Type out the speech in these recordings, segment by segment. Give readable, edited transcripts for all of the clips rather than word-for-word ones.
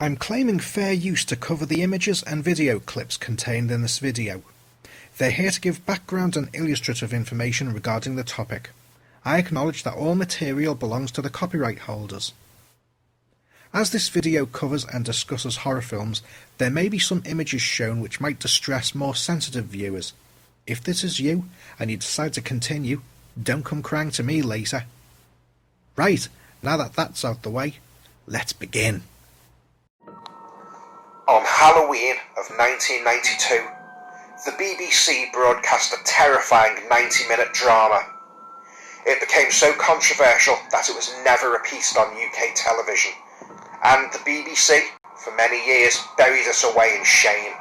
I'm claiming fair use to cover the images and video clips contained in this video. They're here to give background and illustrative information regarding the topic. I acknowledge that all material belongs to the copyright holders. As this video covers and discusses horror films, there may be some images shown which might distress more sensitive viewers. If this is you, and you decide to continue, don't come crying to me later. Right, now that that's out the way, let's begin. On Halloween of 1992, the BBC broadcast a terrifying 90-minute drama. It became so controversial that it was never repeated on UK television, and the BBC, for many years, buried it away in shame.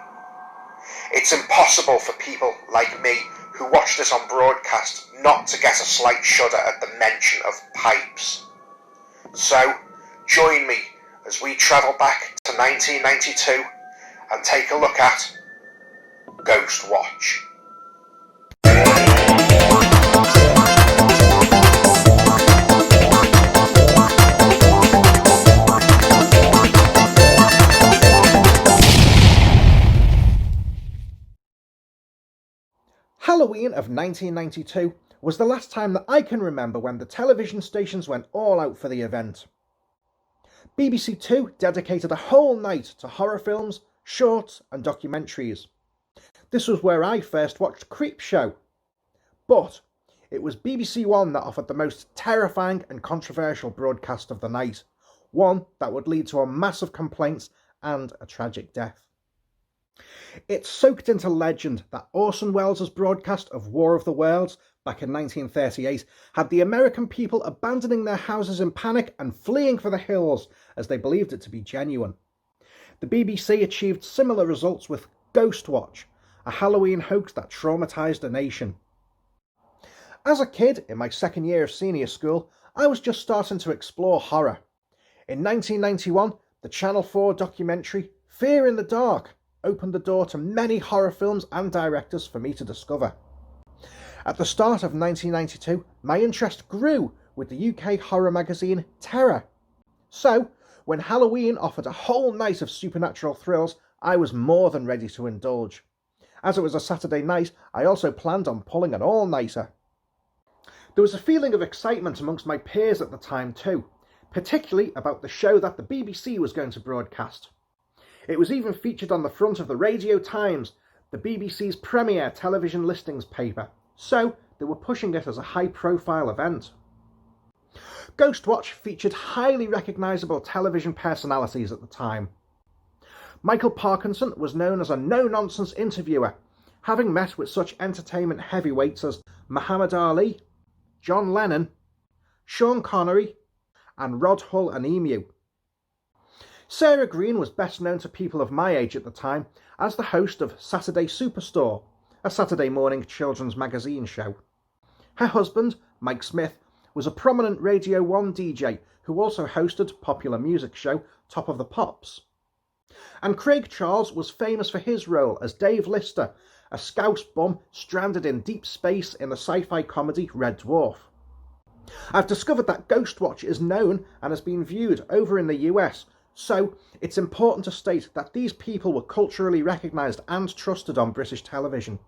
It's impossible for people like me who watch this on broadcast not to get a slight shudder at the mention of pipes. So, join me as we travel back to 1992 and take a look at Ghostwatch. Halloween of 1992 was the last time that I can remember when the television stations went all out for the event. BBC Two dedicated a whole night to horror films, shorts and documentaries. This was where I first watched Creepshow. But it was BBC One that offered the most terrifying and controversial broadcast of the night, one that would lead to a massive complaints and a tragic death. It's soaked into legend that Orson Welles' broadcast of War of the Worlds back in 1938 had the American people abandoning their houses in panic and fleeing for the hills as they believed it to be genuine. The BBC achieved similar results with Ghostwatch, a Halloween hoax that traumatised a nation. As a kid, in my second year of senior school, I was just starting to explore horror. In 1991, the Channel 4 documentary Fear in the Dark opened the door to many horror films and directors for me to discover. At the start of 1992, my interest grew with the UK horror magazine Terror. So, when Halloween offered a whole night of supernatural thrills, I was more than ready to indulge. As it was a Saturday night, I also planned on pulling an all-nighter. There was a feeling of excitement amongst my peers at the time too, particularly about the show that the BBC was going to broadcast. It was even featured on the front of the Radio Times, the BBC's premier television listings paper, so they were pushing it as a high-profile event. Ghostwatch featured highly recognisable television personalities at the time. Michael Parkinson was known as a no-nonsense interviewer, having met with such entertainment heavyweights as Muhammad Ali, John Lennon, Sean Connery, and Rod Hull and Emu. Sarah Green was best known to people of my age at the time as the host of Saturday Superstore, a Saturday morning children's magazine show. Her husband, Mike Smith, was a prominent Radio 1 DJ who also hosted popular music show Top of the Pops. And Craig Charles was famous for his role as Dave Lister, a Scouse bum stranded in deep space in the sci-fi comedy Red Dwarf. I've discovered that Ghostwatch is known and has been viewed over in the US, so it's important to state that these people were culturally recognised and trusted on British television.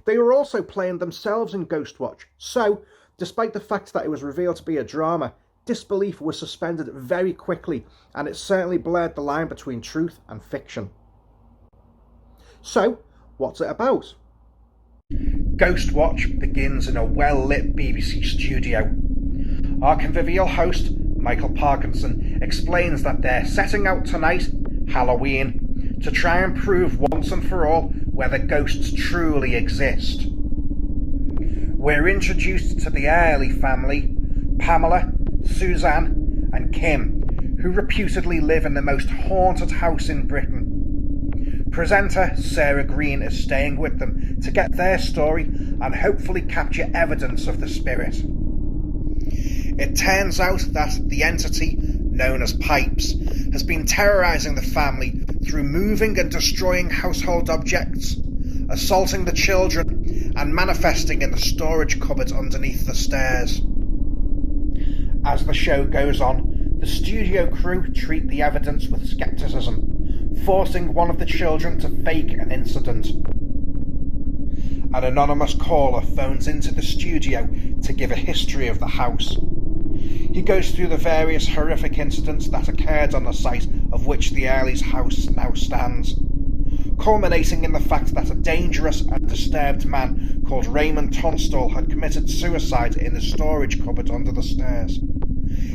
They were also playing themselves in Ghostwatch, so despite the fact that it was revealed to be a drama, disbelief was suspended very quickly, and it certainly blurred the line between truth and fiction. So, what's it about? Ghostwatch begins in a well-lit BBC studio. Our convivial host, Michael Parkinson, explains that they're setting out tonight, Halloween, to try and prove once and for all whether ghosts truly exist. We're introduced to the Early family, Pamela, Suzanne and Kim, who reputedly live in the most haunted house in Britain. Presenter Sarah Green is staying with them to get their story and hopefully capture evidence of the spirit. It turns out that the entity, known as Pipes, has been terrorising the family through moving and destroying household objects, assaulting the children, and manifesting in the storage cupboard underneath the stairs. As the show goes on, The studio crew treat the evidence with skepticism, forcing one of the children to fake an incident. An anonymous caller phones into the studio to give a history of the house. He goes through the various horrific incidents that occurred on the site of which the Earlys' house now stands, culminating in the fact that a dangerous and disturbed man called Raymond Tunstall had committed suicide in the storage cupboard under the stairs.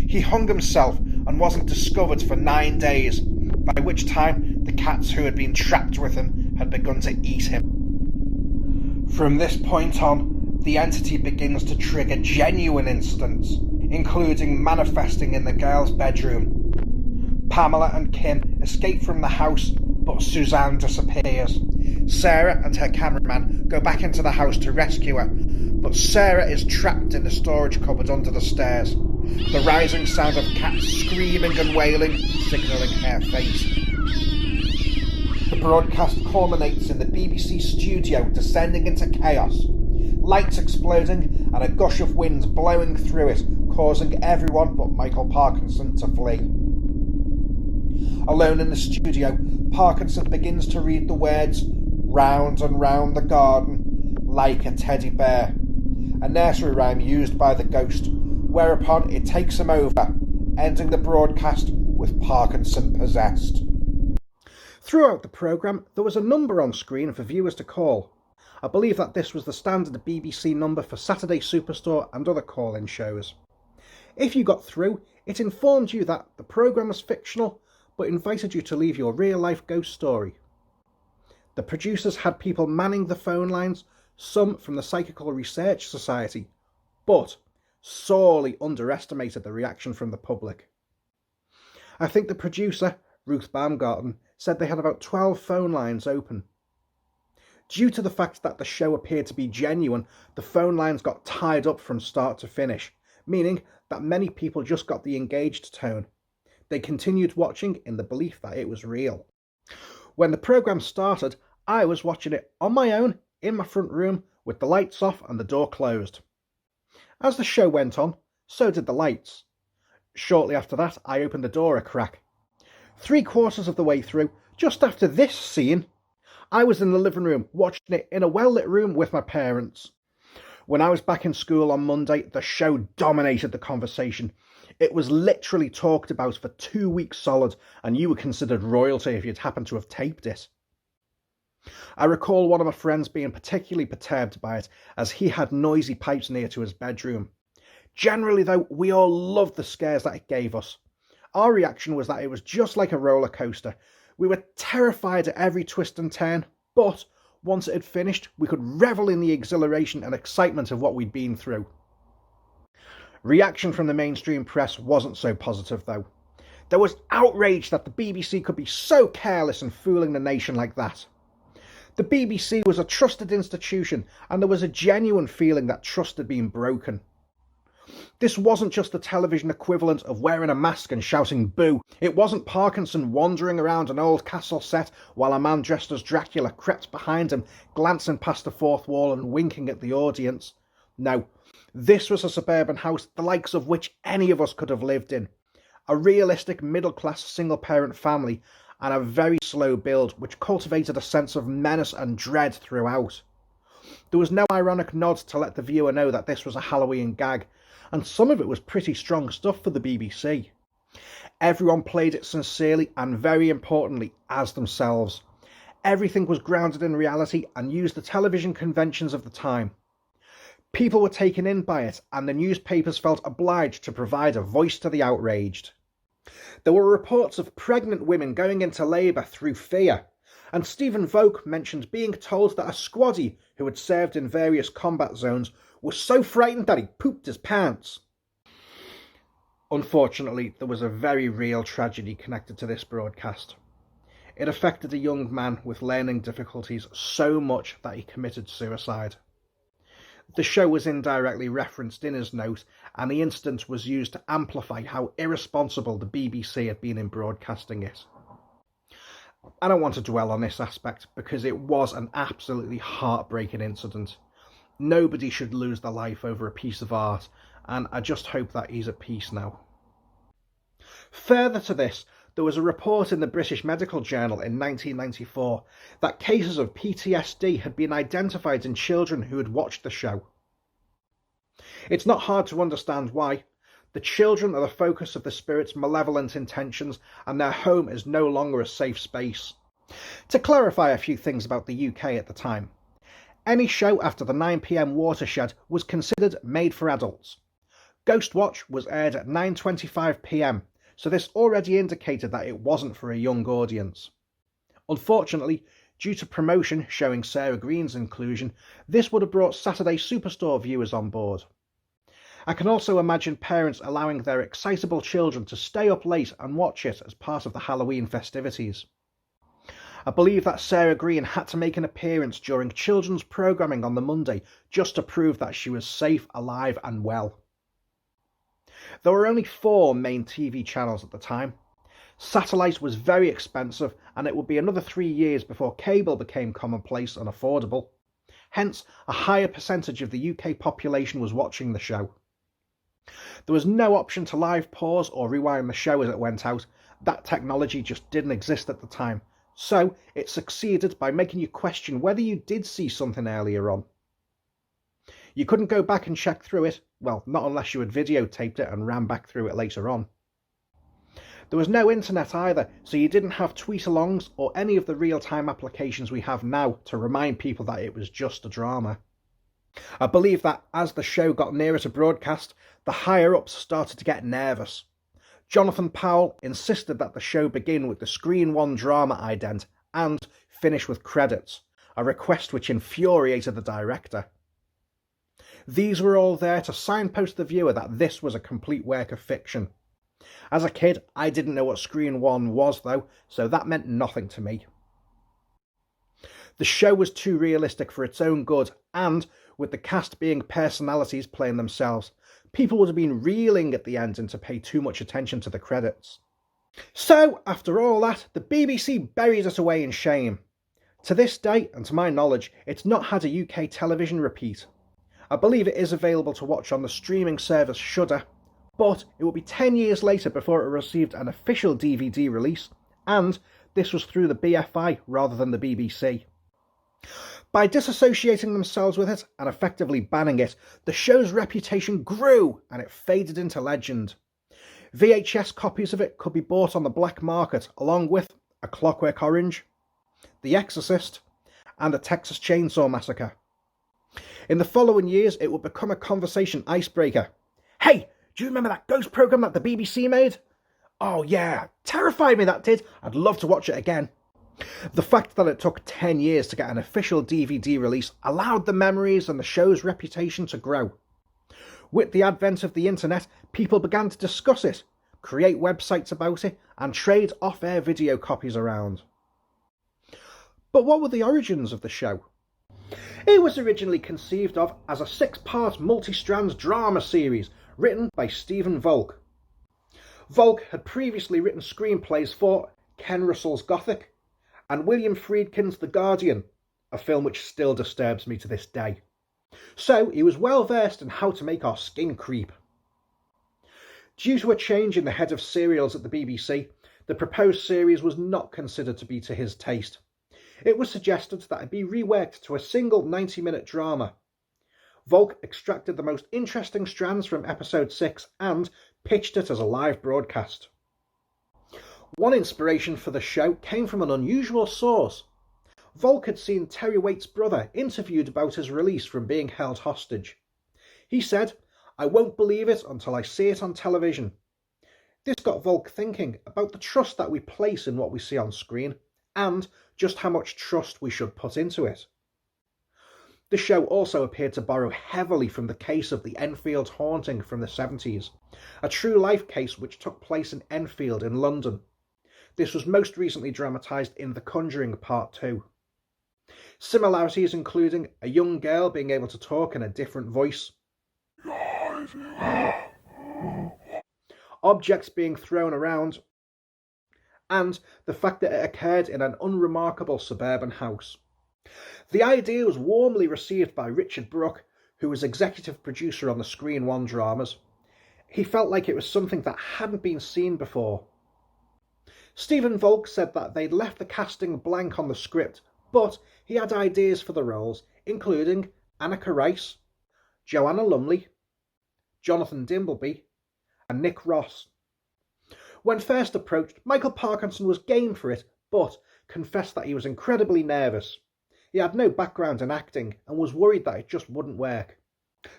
He hung himself and wasn't discovered for 9 days, by which time the cats who had been trapped with him had begun to eat him. From this point on, the entity begins to trigger genuine incidents, including manifesting in the girl's bedroom. Pamela and Kim escape from the house, but Suzanne disappears. Sarah and her cameraman go back into the house to rescue her, but Sarah is trapped in the storage cupboard under the stairs, the rising sound of cats screaming and wailing signalling her fate. The broadcast culminates in the BBC studio descending into chaos, lights exploding and a gush of wind blowing through it, causing everyone but Michael Parkinson to flee. Alone in the studio, Parkinson begins to read the words "round and round the garden, like a teddy bear," a nursery rhyme used by the ghost, whereupon it takes him over, ending the broadcast with Parkinson possessed. Throughout the programme, there was a number on screen for viewers to call. I believe that this was the standard BBC number for Saturday Superstore and other call-in shows. If you got through, it informed you that the programme was fictional, but invited you to leave your real-life ghost story. The producers had people manning the phone lines, some from the Psychical Research Society, but sorely underestimated the reaction from the public. I think the producer, Ruth Baumgarten, said they had about 12 phone lines open. Due to the fact that the show appeared to be genuine, the phone lines got tied up from start to finish, meaning that many people just got the engaged tone. They continued watching in the belief that it was real. When the programme started, I was watching it on my own, in my front room, with the lights off and the door closed. As the show went on, so did the lights. Shortly after that, I opened the door a crack. 3/4 of the way through, just after this scene, I was in the living room watching it in a well-lit room with my parents. When I was back in school on Monday, the show dominated the conversation. It was literally talked about for 2 weeks solid, and you were considered royalty if you'd happened to have taped it. I recall one of my friends being particularly perturbed by it, as he had noisy pipes near to his bedroom. Generally though, we all loved the scares that it gave us. Our reaction was that it was just like a roller coaster. We were terrified at every twist and turn, but once it had finished, we could revel in the exhilaration and excitement of what we'd been through. Reaction from the mainstream press wasn't so positive though. There was outrage that the BBC could be so careless and fooling the nation like that. The BBC was a trusted institution, and there was a genuine feeling that trust had been broken. This wasn't just the television equivalent of wearing a mask and shouting boo. It wasn't Parkinson wandering around an old castle set while a man dressed as Dracula crept behind him, glancing past the fourth wall and winking at the audience. No, this was a suburban house the likes of which any of us could have lived in. A realistic middle-class single-parent family, and a very slow build which cultivated a sense of menace and dread throughout. There was no ironic nod to let the viewer know that this was a Halloween gag, and some of it was pretty strong stuff for the BBC. Everyone played it sincerely and, very importantly, as themselves. Everything was grounded in reality and used the television conventions of the time. People were taken in by it, and the newspapers felt obliged to provide a voice to the outraged. There were reports of pregnant women going into labour through fear, and Stephen Vogt mentioned being told that a squaddy who had served in various combat zones was so frightened that he pooped his pants. Unfortunately, there was a very real tragedy connected to this broadcast. It affected a young man with learning difficulties so much that he committed suicide. The show was indirectly referenced in his note, and the incident was used to amplify how irresponsible the BBC had been in broadcasting it. I don't want to dwell on this aspect because it was an absolutely heartbreaking incident. Nobody should lose their life over a piece of art, and I just hope that he's at peace now. Further to this, there was a report in the British Medical Journal in 1994 that cases of PTSD had been identified in children who had watched the show. It's not hard to understand why. The children are the focus of the spirit's malevolent intentions, and their home is no longer a safe space. To clarify a few things about the UK at the time, any show after the 9 PM watershed was considered made for adults. Ghostwatch was aired at 9:25 PM, so this already indicated that it wasn't for a young audience. Unfortunately, due to promotion showing Sarah Green's inclusion, this would have brought Saturday Superstore viewers on board. I can also imagine parents allowing their excitable children to stay up late and watch it as part of the Halloween festivities. I believe that Sarah Green had to make an appearance during children's programming on the Monday just to prove that she was safe, alive and well. There were only 4 main TV channels at the time. Satellite was very expensive, and it would be another 3 years before cable became commonplace and affordable. Hence, a higher percentage of the UK population was watching the show. There was no option to live pause or rewind the show as it went out. That technology just didn't exist at the time. So it succeeded by making you question whether you did see something earlier on. You couldn't go back and check through it, well, not unless you had videotaped it and ran back through it later on. There was no internet either, so you didn't have tweet-alongs or any of the real-time applications we have now to remind people that it was just a drama. I believe that as the show got nearer to broadcast, the higher-ups started to get nervous. Jonathan Powell insisted that the show begin with the Screen 1 drama ident and finish with credits, a request which infuriated the director. These were all there to signpost the viewer that this was a complete work of fiction. As a kid, I didn't know what Screen 1 was though, so that meant nothing to me. The show was too realistic for its own good, and with the cast being personalities playing themselves, people would have been reeling at the ending to pay too much attention to the credits. So, after all that, the BBC buried it away in shame. To this day, and to my knowledge, it's not had a UK television repeat. I believe it is available to watch on the streaming service Shudder, but it will be 10 years later before it received an official DVD release, and this was through the BFI rather than the BBC. By disassociating themselves with it and effectively banning it, the show's reputation grew and it faded into legend. VHS copies of it could be bought on the black market along with A Clockwork Orange, The Exorcist, and The Texas Chainsaw Massacre. In the following years, it would become a conversation icebreaker. Hey, do you remember that ghost program that the BBC made? Oh yeah, terrified me that did. I'd love to watch it again. The fact that it took 10 years to get an official DVD release allowed the memories and the show's reputation to grow. With the advent of the internet, people began to discuss it, create websites about it, and trade off-air video copies around. But what were the origins of the show? It was originally conceived of as a 6-part multi-strand drama series written by Stephen Volk. Volk had previously written screenplays for Ken Russell's Gothic and William Friedkin's The Guardian, a film which still disturbs me to this day. So he was well versed in how to make our skin creep. Due to a change in the head of serials at the BBC, the proposed series was not considered to be to his taste. It was suggested that it be reworked to a single 90-minute drama. Volk extracted the most interesting strands from episode 6 and pitched it as a live broadcast. One inspiration for the show came from an unusual source. Volk had seen Terry Waite's brother interviewed about his release from being held hostage. He said, "I won't believe it until I see it on television." This got Volk thinking about the trust that we place in what we see on screen, and just how much trust we should put into it. The show also appeared to borrow heavily from the case of the Enfield haunting from the 70s, a true-life case which took place in Enfield in London. This was most recently dramatised in The Conjuring Part 2. Similarities including a young girl being able to talk in a different voice, objects being thrown around, and the fact that it occurred in an unremarkable suburban house. The idea was warmly received by Richard Brooke, who was executive producer on the Screen 1 dramas. He felt like it was something that hadn't been seen before. Stephen Volk said that they'd left the casting blank on the script, but he had ideas for the roles, including Annika Rice, Joanna Lumley, Jonathan Dimbleby, and Nick Ross. When first approached, Michael Parkinson was game for it, but confessed that he was incredibly nervous. He had no background in acting and was worried that it just wouldn't work.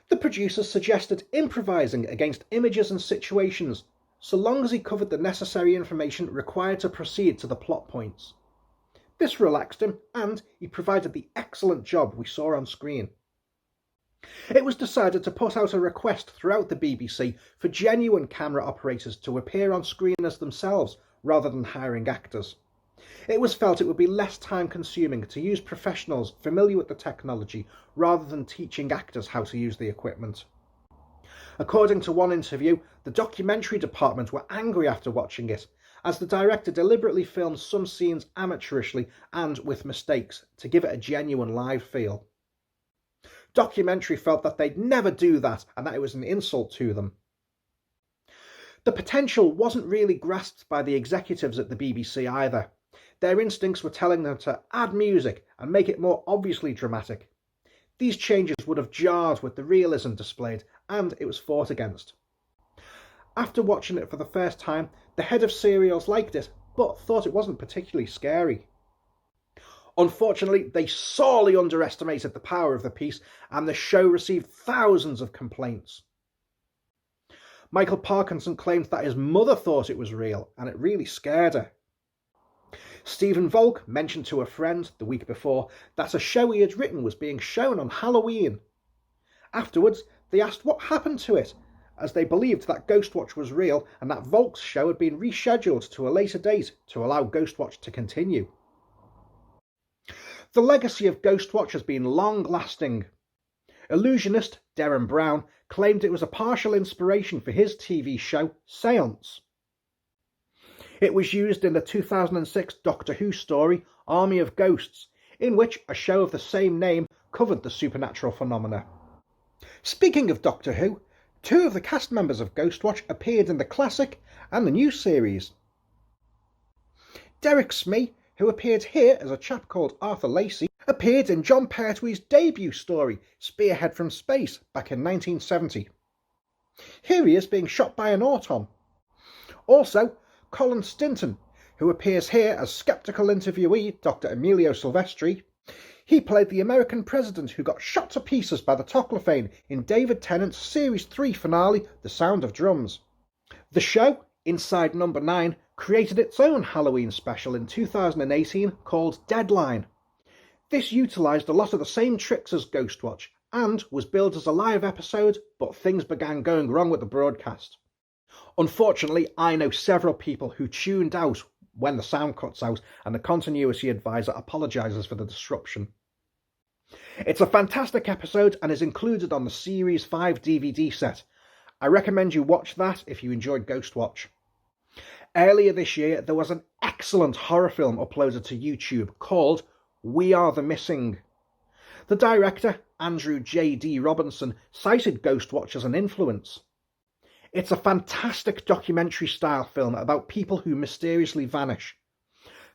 The producers suggested improvising against images and situations, so long as he covered the necessary information required to proceed to the plot points. This relaxed him, and he provided the excellent job we saw on screen. It was decided to put out a request throughout the BBC for genuine camera operators to appear on screen as themselves, rather than hiring actors. It was felt it would be less time consuming to use professionals familiar with the technology rather than teaching actors how to use the equipment. According to one interview, the documentary department were angry after watching it, as the director deliberately filmed some scenes amateurishly and with mistakes to give it a genuine live feel. Documentary felt that they'd never do that and that it was an insult to them. The potential wasn't really grasped by the executives at the BBC either. Their instincts were telling them to add music and make it more obviously dramatic. These changes would have jarred with the realism displayed, and it was fought against. After watching it for the first time, the head of serials liked it, but thought it wasn't particularly scary. Unfortunately, they sorely underestimated the power of the piece, and the show received thousands of complaints. Michael Parkinson claimed that his mother thought it was real, and it really scared her. Stephen Volk mentioned to a friend the week before that a show he had written was being shown on Halloween. Afterwards, they asked what happened to it, as they believed that Ghostwatch was real and that Volk's show had been rescheduled to a later date to allow Ghostwatch to continue. The legacy of Ghostwatch has been long-lasting. Illusionist Derren Brown claimed it was a partial inspiration for his TV show Seance. It was used in the 2006 Doctor Who story Army of Ghosts, in which a show of the same name covered the supernatural phenomena. Speaking of Doctor Who, 2 of the cast members of Ghostwatch appeared in the classic and the new series. Derek Smee, who appeared here as a chap called Arthur Lacey, appeared in Jon Pertwee's debut story Spearhead from Space back in 1970. Here he is being shot by an auton. Also, Colin Stinton, who appears here as skeptical interviewee Dr. Emilio Silvestri. He played the American president who got shot to pieces by the Toclafane in David Tennant's Series 3 finale, The Sound of Drums. The show, Inside Number 9, created its own Halloween special in 2018 called Deadline. This utilised a lot of the same tricks as Ghostwatch and was billed as a live episode, but things began going wrong with the broadcast. Unfortunately, I know several people who tuned out when the sound cuts out, and the continuity advisor apologises for the disruption. It's a fantastic episode and is included on the Series 5 DVD set. I recommend you watch that if you enjoyed Ghostwatch. Earlier this year, there was an excellent horror film uploaded to YouTube called We Are the Missing. The director, Andrew J.D. Robinson, cited Ghostwatch as an influence. It's a fantastic documentary-style film about people who mysteriously vanish.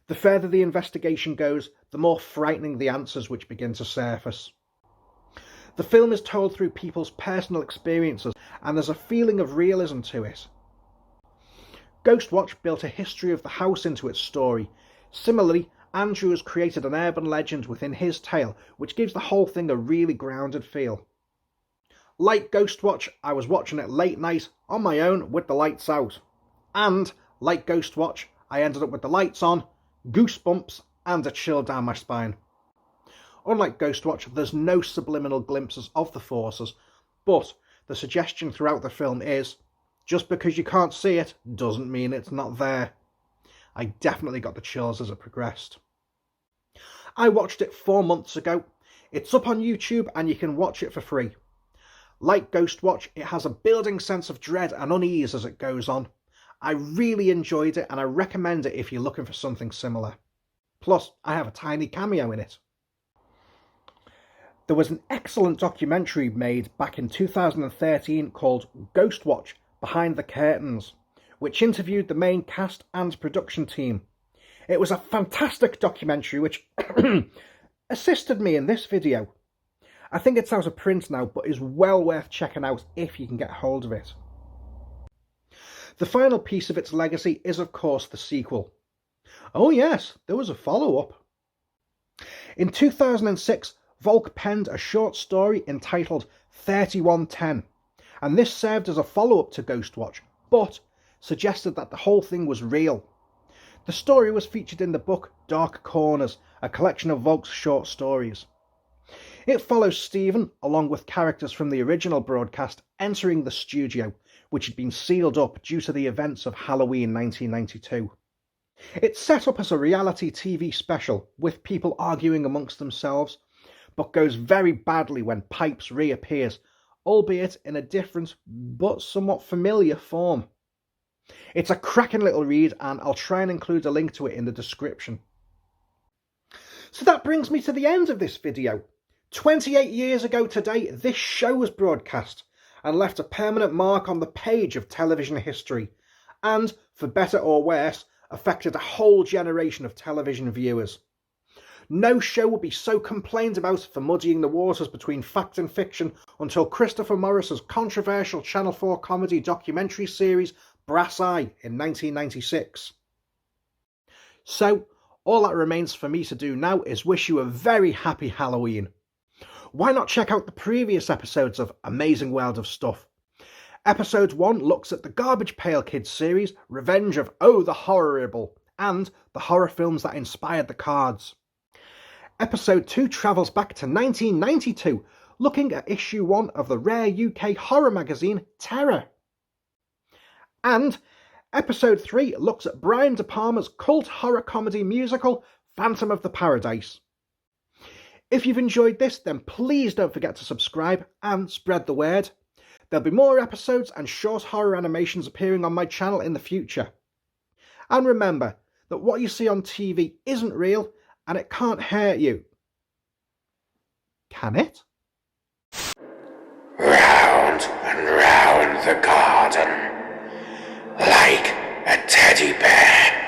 The further the investigation goes, the more frightening the answers which begin to surface. The film is told through people's personal experiences, and there's a feeling of realism to it. Ghostwatch built a history of the house into its story. Similarly, Andrew has created an urban legend within his tale, which gives the whole thing a really grounded feel. Like Ghostwatch, I was watching it late night, on my own, with the lights out. And, like Ghostwatch, I ended up with the lights on, goosebumps, and a chill down my spine. Unlike Ghostwatch, there's no subliminal glimpses of the forces, but the suggestion throughout the film is, just because you can't see it, doesn't mean it's not there. I definitely got the chills as it progressed. I watched it 4 months ago. It's up on YouTube and you can watch it for free. Like Ghostwatch, it has a building sense of dread and unease as it goes on. I really enjoyed it and I recommend it if you're looking for something similar. Plus, I have a tiny cameo in it. There was an excellent documentary made back in 2013 called Ghostwatch Behind the Curtains, which interviewed the main cast and production team. It was a fantastic documentary which assisted me in this video. I think it's out of print now, but is well worth checking out if you can get hold of it. The final piece of its legacy is, of course, the sequel. Oh yes, there was a follow-up. In 2006, Volk penned a short story entitled 3110, and this served as a follow-up to Ghostwatch, but suggested that the whole thing was real. The story was featured in the book Dark Corners, a collection of Volk's short stories. It follows Stephen, along with characters from the original broadcast, entering the studio, which had been sealed up due to the events of Halloween 1992. It's set up as a reality TV special, with people arguing amongst themselves, but goes very badly when Pipes reappears, albeit in a different but somewhat familiar form. It's a cracking little read, and I'll try and include a link to it in the description. So that brings me to the end of this video. 28 years ago today, this show was broadcast and left a permanent mark on the page of television history, and, for better or worse, affected a whole generation of television viewers. No show would be so complained about for muddying the waters between fact and fiction until Christopher Morris's controversial Channel 4 comedy documentary series Brass Eye in 1996. So, all that remains for me to do now is wish you a very happy Halloween. Why not check out the previous episodes of Amazing World of Stuff? Episode 1 looks at the Garbage Pail Kids series, Revenge of Oh the Horrible, and the horror films that inspired the cards. Episode 2 travels back to 1992, looking at issue 1 of the rare UK horror magazine Terror. And episode 3 looks at Brian De Palma's cult horror comedy musical Phantom of the Paradise. If you've enjoyed this, then please don't forget to subscribe and spread the word. There'll be more episodes and short horror animations appearing on my channel in the future. And remember that what you see on TV isn't real, and it can't hurt you. Can it? Round and round the garden, like a teddy bear.